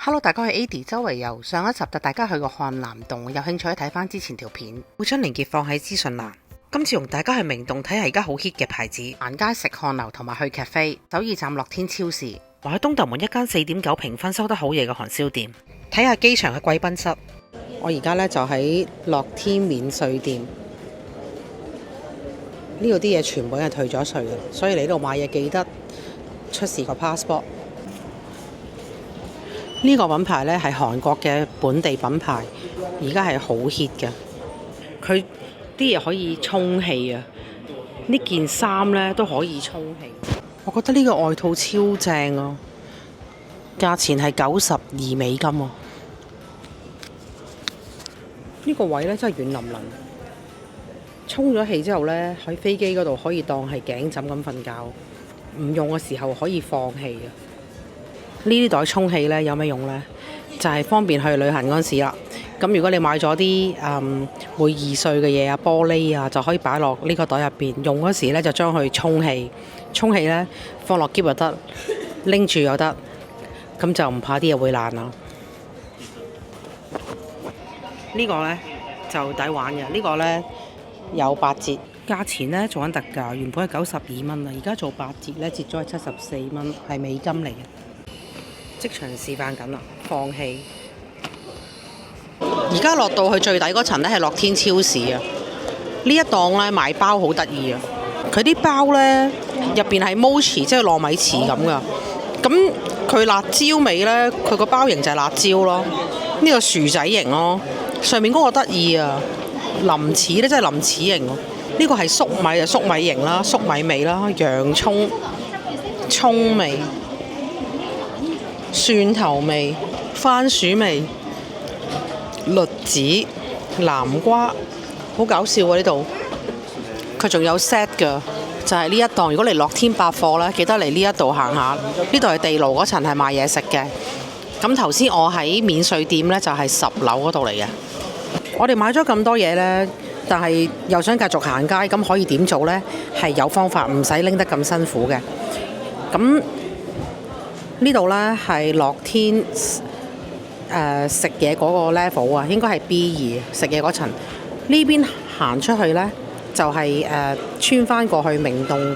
Hello， 大家係 Adi 周圍遊。上一集帶大家去過漢南洞，有興趣睇翻之前條片，會將連結放喺資訊欄。今次同大家去明洞睇下而家好 hit 嘅牌子，行街食漢樓同埋去 cafe。首爾站樂天超市，我喺東大門一間4.9評分收得好嘢嘅韓燒店，睇下機場嘅貴賓室。我而家呢就喺樂天免稅店，呢度啲嘢全部係退咗稅嘅，所以嚟呢度買嘢記得出示個 passport。呢個品牌呢係韓國嘅本地品牌，而家係好 hit 嘅。佢啲嘢可以充氣啊！呢件衫呢都可以充氣。我覺得呢個外套超正啊！價錢係92美金啊！呢個位呢真係軟腍腍。充咗氣之後呢，喺飛機嗰度可以當係頸枕咁瞓覺，唔用嘅時候可以放氣啊！呢啲袋充氣呢有咩用呢？就係方便去旅行嗰陣時啦。咁如果你買咗啲會易碎嘅嘢啊、玻璃啊，就可以擺落呢個袋入邊。用嗰時呢就將佢充氣，充氣呢放落篋又得，拎住又得，咁就唔怕啲嘢會爛啦。呢個呢就抵玩嘅，呢個呢有8折，價錢呢做緊特價，原本係92蚊啦，而家做8折呢，折咗係74蚊，係美金嚟嘅。即場示範緊啦，放氣。而家落到去最底嗰層咧，係樂天超市啊！呢一檔咧賣包好得意啊！佢啲包咧入邊係 mochi， 即係糯米糍咁噶。咁佢辣椒味咧，佢個包型就係辣椒咯。呢個薯仔型咯，上面嗰個得意啊！林柿咧，真係林柿型咯。呢個係粟米啊，粟米型啦，粟米味啦，洋葱、葱味。蒜頭味、番薯味、栗子、南瓜，好搞笑喎！呢度佢仲有 set 㗎，就係呢一檔。如果嚟樂天百貨呢，記得嚟呢一度行下。呢度係地牢嗰層，係賣嘢食嘅。咁頭先我喺免稅店呢，就係10樓嗰度嚟嘅。我哋買咗咁多嘢呢，但係又想繼續行街，咁可以點做呢？係有方法，唔使拎得咁辛苦嘅。咁呢度呢係樂天食嘢嗰個 level 啊，應該係 B2食嘢嗰層。呢邊行出去呢，就係穿翻過去明洞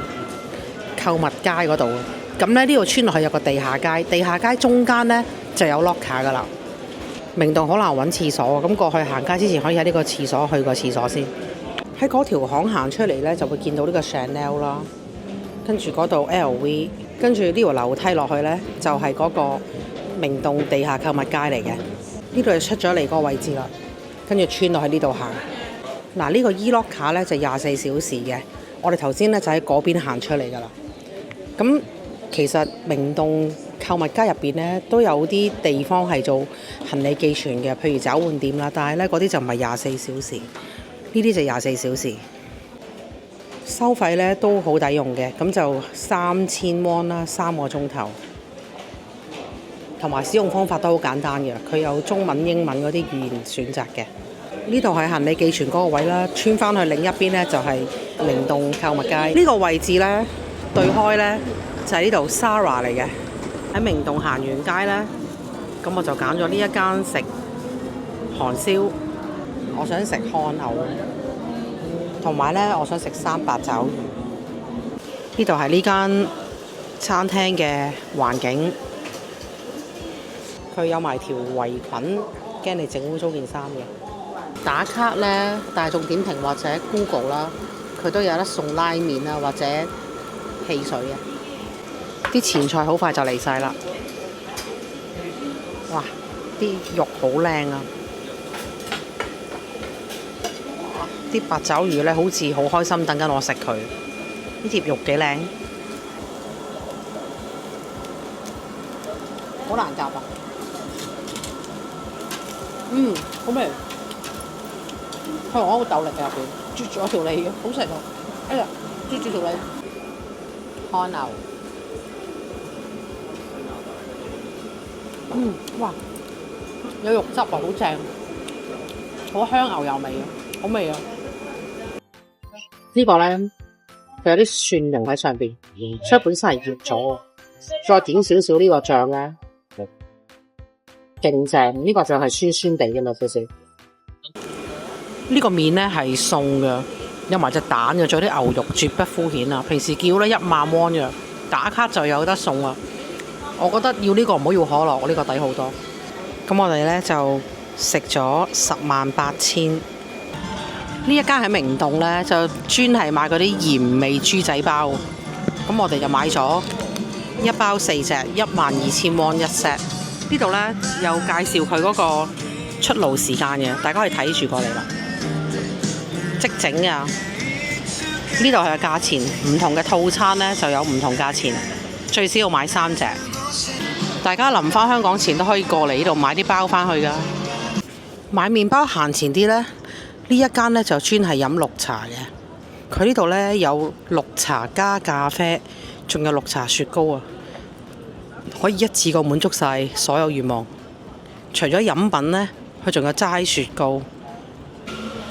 購物街嗰度。咁呢度穿落去有個地下街，地下街中間呢就有 locker 噶啦。明洞好難揾廁所，咁過去行街之前可以喺呢個廁所去個廁所先。喺嗰條巷行出嚟呢，就會見到呢個 Chanel 啦，跟住嗰度 LV。跟住呢條樓梯落去呢，就係嗰個明洞地下購物街嚟嘅。呢度就出咗嚟嗰個位置啦，跟住穿落去呢度行。嗱，呢個 e-locker 呢就24小時嘅。我哋頭先呢就喺嗰邊行出嚟噶啦。咁其實明洞購物街入邊呢都有啲地方係做行李寄存嘅，譬如找換店啦。但係呢嗰啲就唔係24小時，呢啲就24小時。收費咧都好抵用嘅，咁就3000 won啦，3個鐘頭。同埋使用方法都好簡單嘅，佢有中文、英文嗰啲語言選擇嘅。呢度係行李寄存嗰個位啦，穿翻去另一邊呢，就係明洞購物街。呢個位置呢，對開呢，就係呢度 Zara 嚟嘅。喺明洞行完街呢，咁我就揀咗呢一間食韓燒，我想食漢牛。同埋呢，我想食3八爪魚。呢度係呢間餐廳嘅環境，佢有埋條圍裙，驚你整污糟件衫嘅。打卡呢，大眾點評或者 Google 啦，佢都有得送拉麵啊，或者汽水啊。啲前菜好快就嚟晒啦！哇，啲肉好靚啊！啲八爪魚咧，好似好開心，等緊我食佢。呢碟肉幾靚，好難夾啊！好味。佢我好豆力嘅入邊，啜咗條脷嘅，好食啊！哎呀，啜住條脷。漢牛。哇！有肉汁啊，好正，好香牛油味啊，好味啊！呢個呢，佢有啲蒜蓉喺上邊，所以本身係熱咗。再點少少呢個醬呢，勁正。呢個就係酸酸地嘅啦，少少。呢個麵呢係餸嘅，有埋隻蛋嘅，仲有啲牛肉，絕不敷衍啊！平時叫呢10000嘅，打卡就有得送啊！我覺得要呢個唔好要可樂，呢個抵好多。咁我哋呢就食咗108000。呢一間喺明洞呢，就專係賣嗰啲鹽味豬仔包。咁我哋就買咗一包4隻，12000 won 一 set。呢度呢，有介紹佢嗰個出爐時間嘅，大家可以睇住過嚟啦。即整啊！呢度係個價錢，唔同嘅套餐呢就有唔同價錢，最少要買3隻。大家臨返香港前都可以過嚟呢度買啲包返去㗎。買麵包行前啲呢，呢一間呢就專係飲綠茶嘅。佢呢度呢有綠茶加咖啡，仲有綠茶雪糕啊，可以一次過滿足晒所有願望。除咗飲品呢，佢仲有齋雪糕。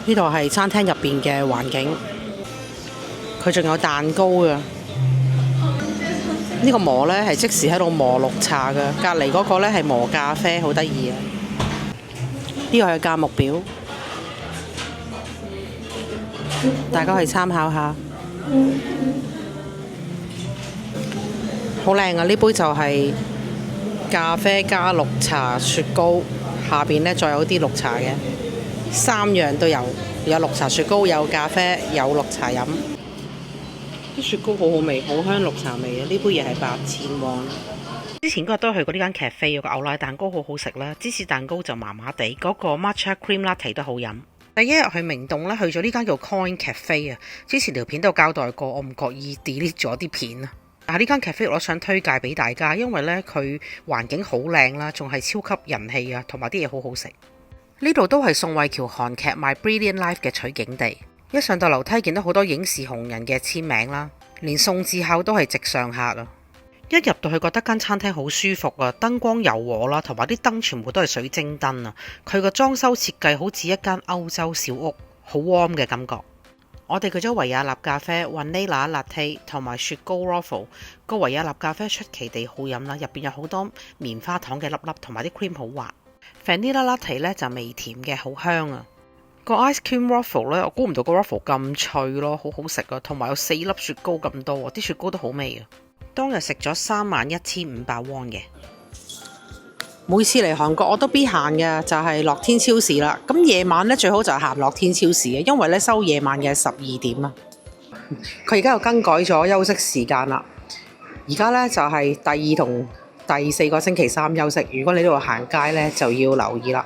呢度係餐廳入邊嘅環境，佢仲有蛋糕嘅。呢個磨呢係即時喺度磨綠茶嘅，隔離嗰個呢係磨咖啡，好得意啊！呢個係價目表，大家可以參考下。好靚啊！呢杯就係咖啡加綠茶雪糕，下邊呢再有啲綠茶嘅。3樣都有，有綠茶雪糕，有咖啡，有綠茶飲。啲雪糕好好味，好香綠茶味啊！呢杯嘢係8000 won。之前嗰日都去過呢間 cafe，個牛奶蛋糕好好食啦，芝士蛋糕就麻麻地，嗰個 matcha cream latte 都好飲。第一日去明洞呢，去咗呢間叫 Coin Cafe 啊。之前條片都有交代過，我唔覺意 delete 咗啲片啊。但係呢間 cafe 我想推介俾大家，因為呢，佢環境好靚啦，仲係超級人氣啊，同埋啲嘢好好食。呢度都係宋慧喬韓劇《My Brilliant Life》嘅取景地。一上到樓梯見到好多影視紅人嘅簽名啦，連宋智孝都係直上客啊！一入到去覺得間餐廳好舒服啊，燈光柔和啦，同埋啲燈全部都係水晶燈啊！佢個裝修設計好似一間歐洲小屋，好 warm 嘅感覺。我哋去咗維也納咖啡、Vanilla Latte 同埋雪糕 Waffle。個維也納咖啡出奇地好飲啦，入邊有好多棉花糖嘅粒粒，同埋啲 cream 好滑。Vanilla Latte 咧就微甜嘅，好香啊！個 ice cream waffle 咧，我估唔到個 waffle 咁脆咯，好好食啊！同埋有4粒雪糕咁多，啲雪糕都好味啊！當日食咗31500 won 嘅。每次嚟韓國我都必行嘅就係樂天超市啦。咁夜晚咧最好就係行樂天超市嘅，因為咧收夜晚嘅12點啊。佢而家又更改咗休息時間啦。而家咧就係第2同第4個星期3休息。如果你呢度行街咧就要留意啦。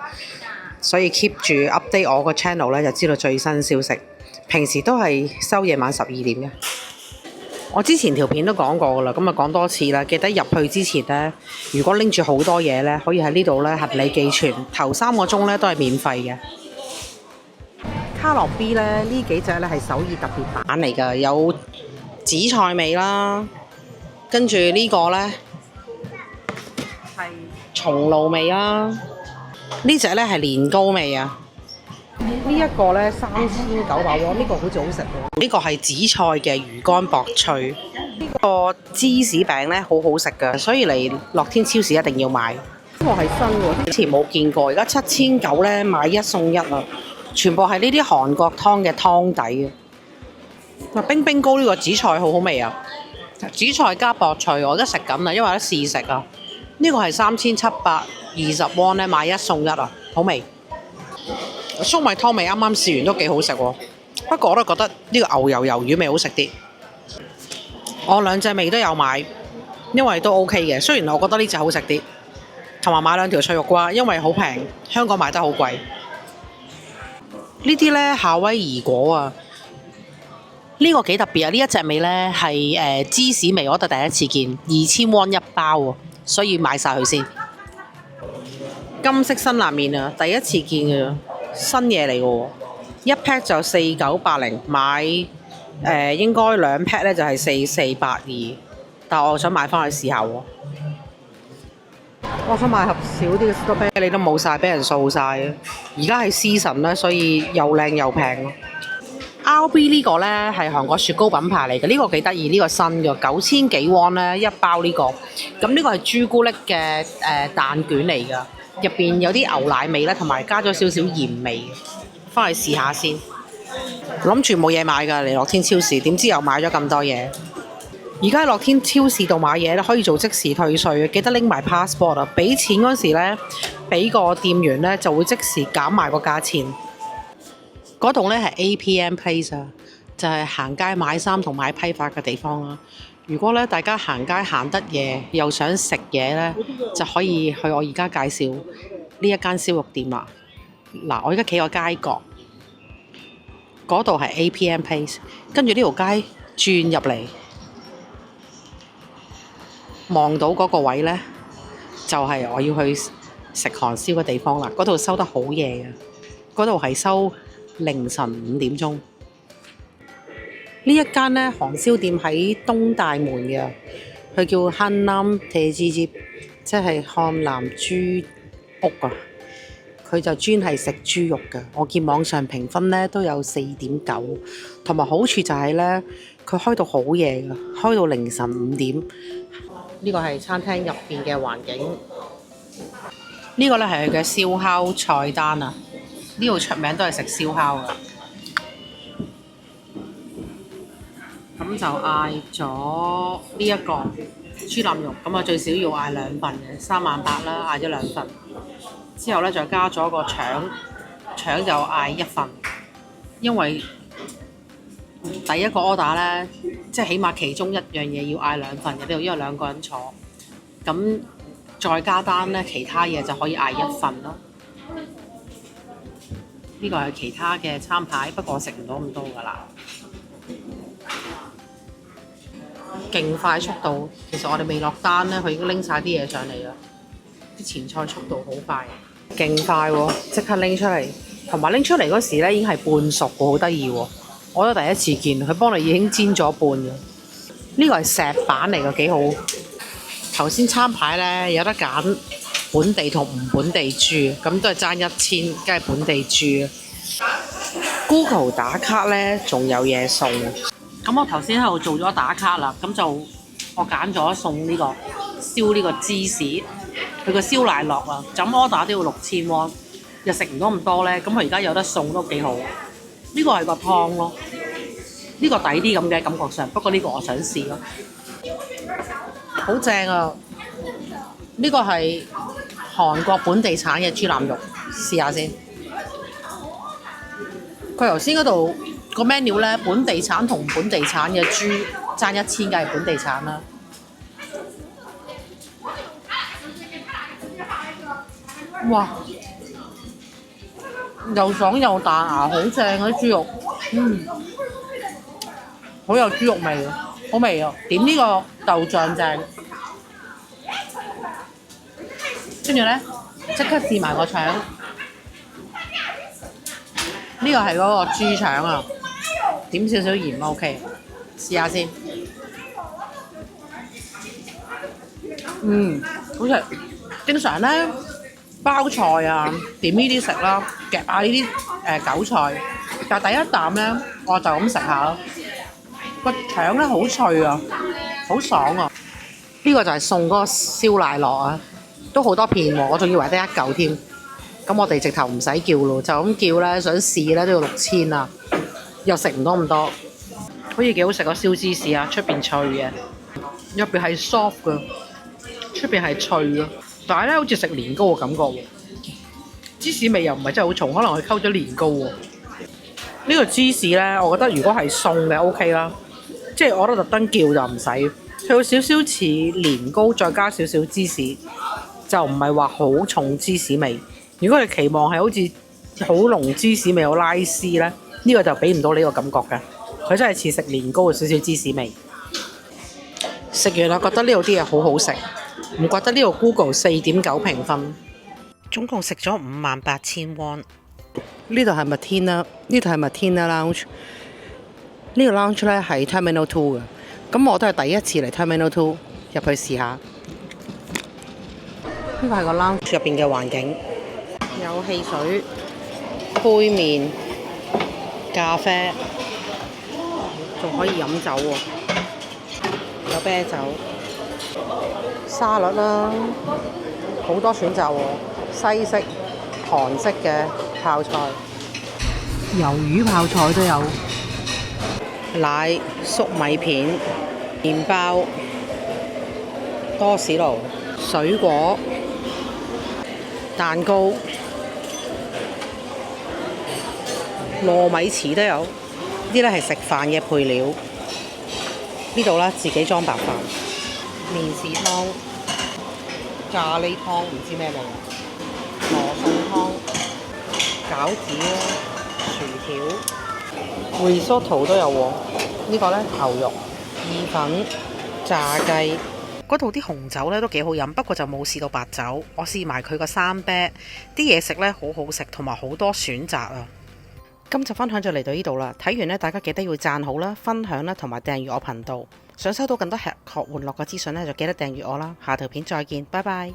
所以 keep 住 update 我個 channel 咧，就知道最新消息。平時都係收夜晚12點嘅。我之前條片都講過噶啦，咁啊講多次啦。記得入去之前呢，如果拎住好多嘢呢，可以喺呢度呢行李寄存，頭3個鐘呢都係免費嘅。卡樂 B 呢，呢幾隻呢係首爾特別版嚟㗎，有紫菜味啦，跟住呢個呢係松露味啦。呢隻咧係年糕味啊！呢一個咧3900 won，呢個好似好食喎。呢個係紫菜嘅魚乾薄脆。呢個芝士餅咧好好食㗎，所以嚟樂天超市一定要買。呢個係新喎，之前冇見過。而家7900咧買1送1啊！全部係呢啲韓國湯嘅湯底啊！冰冰糕呢個紫菜好好味啊！紫菜加薄脆，我而家食緊啊，因為有得試食啊。呢個係3720 won 咧，買1送1啊，好味！粟米湯味啱啱試完都幾好食喎，不過我都覺得呢個牛油魷魚味好食啲。我兩隻味都有買，因為都 OK 嘅。雖然我覺得呢隻好食啲，同埋買2條脆肉瓜，因為好平，香港買得好貴。呢啲呢，夏威夷果啊，呢個幾特別啊！呢一隻味呢係芝士味，我覺得第一次見，2000 won 1包喎，所以買晒佢先。金色辛辣麵啊，第一次見嘅新嘢嚟嘅喎，一 pack 就4980，買應該2 pack 咧就係4482，但我想買翻去試下喎。我想買盒少啲嘅士多啤梨都冇晒，俾人掃晒啊！而家係 season 咧，所以又靚又平咯。RB 呢個呢係韓國雪糕品牌嚟嘅，呢個幾得意，呢個新嘅9000幾 won 呢一包呢個，咁呢個係朱古力嘅蛋卷嚟㗎。入邊有啲牛奶味啦，同埋加咗少少鹽味，翻去試下先。諗住冇嘢買㗎，嚟樂天超市，點知又買咗咁多嘢。而家樂天超市度買嘢咧，可以做即時退稅，記得拎埋 passport 啊！俾錢嗰時咧，俾個店員咧就會即時減埋個價錢。嗰度咧係 APM Place 啊，就係行街買衫同買批發嘅地方啦。如果咧大家行街行得夜，又想食嘢咧，就可以去我而家介紹呢一間燒肉店啦。嗱，我而家企個街角，嗰度係 APM Place， 跟住呢條街轉入嚟，望到嗰個位呢，就係我要去食韓燒嘅地方啦。嗰度收得好夜嘅，嗰度係收凌晨5點鐘。呢一間呢韓燒店喺東大門嘅，佢叫漢南鐵之接，即係漢南豬屋啊。佢就專係食豬肉嘅，我見網上評分呢都有4.9，同埋好處就係呢，佢開到好夜嘅，開到凌晨5點。呢個係餐廳入邊嘅環境。呢個呢係佢嘅燒烤菜單啊！呢度出名都係食燒烤嘅。咁就嗌咗呢一個豬腩肉，咁啊最少要嗌2份嘅，38000啦，嗌咗2份。之後呢，再加咗個腸，腸就嗌1份，因為第一個 order 呢，即係起碼其中一樣嘢要嗌2份嘅呢度，因為2個人坐，咁再加單呢，其他嘢就可以嗌1份咯。呢個係其他嘅餐牌，不過我食唔到咁多㗎啦。勁快速度，其實我哋未落單呢，佢已經拎晒啲嘢上嚟啦。啲前菜速度好快，勁快喎！即刻拎出嚟，同埋拎出嚟嗰時呢已經係半熟喎，好得意喎！我都第一次見，佢幫你已經煎咗半嘅。呢個係石板嚟嘅，幾好。頭先餐牌呢有得揀本地同唔本地豬，咁都係爭1000，梗係本地豬。Google 打卡呢仲有嘢送。咁我頭先喺度做咗打卡啦，咁就我揀咗送呢個燒呢個芝士，佢個燒奶酪啊，就咁 order 都要6000喎，又食唔到咁多呢。咁佢而家有得送都幾好。呢個係個湯咯，呢個抵啲咁嘅感覺上，不過呢個我想試咯，好正啊！呢個係韓國本地產嘅豬腩肉，試下先。佢頭先嗰度個 menu 咧，本地產同本地產嘅豬爭1000，梗係本地產啦。哇！又爽又彈牙，好正嗰啲豬肉，好有豬肉味啊，好味啊！點呢個豆醬正，跟住咧即刻試埋個腸。呢個係嗰個豬腸啊，點少少鹽 OK， 試下先。好食。正常咧包菜啊，點呢啲食啦，夾下呢啲韭菜。但係第一啖咧，我就咁食下咯。個腸咧好脆啊，好爽啊！呢個就係送嗰個燒奶酪啊，都好多片喎，我仲以為得1嚿添。咁我哋直頭唔使叫咯，就咁叫咧，想試咧都要6000啊，又食唔到咁多。好似幾好食個燒芝士啊，出邊脆嘅，入邊係 soft 嘅，出邊係脆嘅，但係咧好似食年糕嘅感覺喎。芝士味又唔係真係好重，可能佢溝咗年糕喎。呢個芝士咧，我覺得如果係送嘅 OK 啦，即係我覺得特登叫就唔使，佢有少少似年糕，再加少少芝士，就唔係話好重芝士味。如果你期望係好似好濃芝士味有拉絲咧，呢個就俾唔到你個感覺嘅。佢真係似食年糕嘅少少芝士味。食完啦，覺得呢度啲嘢好好食，唔覺得呢度 Google 4.9評分。總共食咗58000 won。呢度係Matina，呢度係Matina Lounge。呢個 lounge 咧係 Terminal 2嘅，咁我都係第一次嚟 Terminal 2入去試下。呢個係個 lounge 入邊嘅環境。有汽水、杯麵、咖啡，仲可以飲酒喎，有啤酒、沙律啦，好多選擇喎，西式、韓式嘅泡菜，魷魚泡菜都有，奶、粟米片、麵包、多士爐、水果、蛋糕、糯米糍都有，呢啲咧係食飯嘅配料。呢度啦，自己裝白飯、麵豉湯、咖喱湯唔知咩味，羅宋湯、餃子啦、薯條、risotto 都有喎。呢個咧牛肉、意粉、炸雞。嗰度啲紅酒咧都幾好飲，不過就冇試到白酒。我試埋佢個生啤，啲嘢食咧好好食，同埋好多選擇啊！今集分享就嚟到呢度啦，睇完呢，大家記得要讚好啦、分享啦，同埋訂閱我頻道。想收到更多吃喝玩樂嘅資訊呢，就記得訂閱我啦。下條片再見，拜拜。